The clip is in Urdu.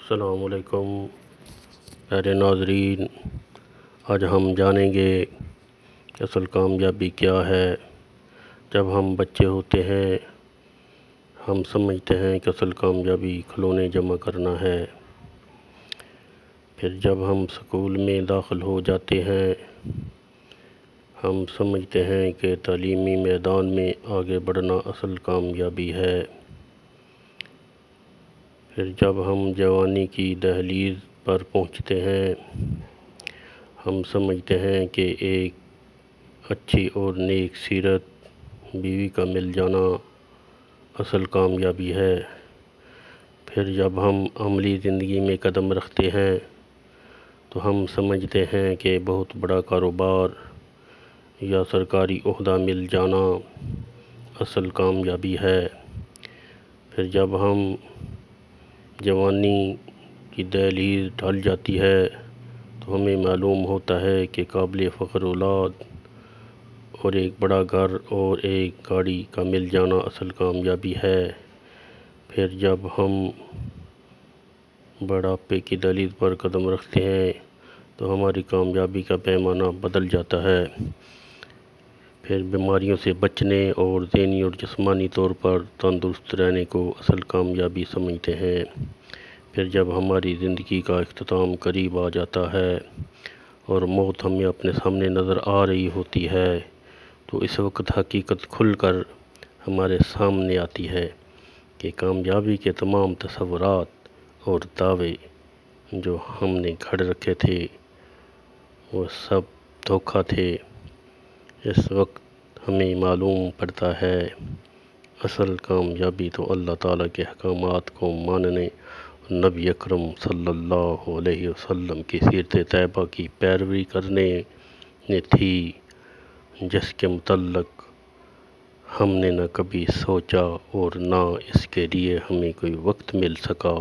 السلام علیکم پیارے ناظرین، آج ہم جانیں گے کہ اصل کامیابی کیا ہے۔ جب ہم بچے ہوتے ہیں ہم سمجھتے ہیں کہ اصل کامیابی کھلونے جمع کرنا ہے۔ پھر جب ہم سکول میں داخل ہو جاتے ہیں ہم سمجھتے ہیں کہ تعلیمی میدان میں آگے بڑھنا اصل کامیابی ہے۔ پھر جب ہم جوانی کی دہلیز پر پہنچتے ہیں ہم سمجھتے ہیں کہ ایک اچھی اور نیک سیرت بیوی کا مل جانا اصل کامیابی ہے۔ پھر جب ہم عملی زندگی میں قدم رکھتے ہیں تو ہم سمجھتے ہیں کہ بہت بڑا کاروبار یا سرکاری عہدہ مل جانا اصل کامیابی ہے۔ پھر جب ہم جوانی کی دہلیز ڈھل جاتی ہے تو ہمیں معلوم ہوتا ہے کہ قابل فخر اولاد اور ایک بڑا گھر اور ایک گاڑی کا مل جانا اصل کامیابی ہے۔ پھر جب ہم بڑھاپے کی دہلیز پر قدم رکھتے ہیں تو ہماری کامیابی کا پیمانہ بدل جاتا ہے۔ پھر بیماریوں سے بچنے اور ذہنی اور جسمانی طور پر تندرست رہنے کو اصل کامیابی سمجھتے ہیں۔ پھر جب ہماری زندگی کا اختتام قریب آ جاتا ہے اور موت ہمیں اپنے سامنے نظر آ رہی ہوتی ہے تو اس وقت حقیقت کھل کر ہمارے سامنے آتی ہے کہ کامیابی کے تمام تصورات اور دعوے جو ہم نے گھڑ رکھے تھے وہ سب دھوکہ تھے۔ اس وقت ہمیں معلوم پڑتا ہے اصل کامیابی تو اللہ تعالیٰ کے احکامات کو ماننے، نبی اکرم صلی اللہ علیہ وسلم کی سیرت طیبہ کی پیروی کرنے میں تھی، جس کے متعلق ہم نے نہ کبھی سوچا اور نہ اس کے لیے ہمیں کوئی وقت مل سکا۔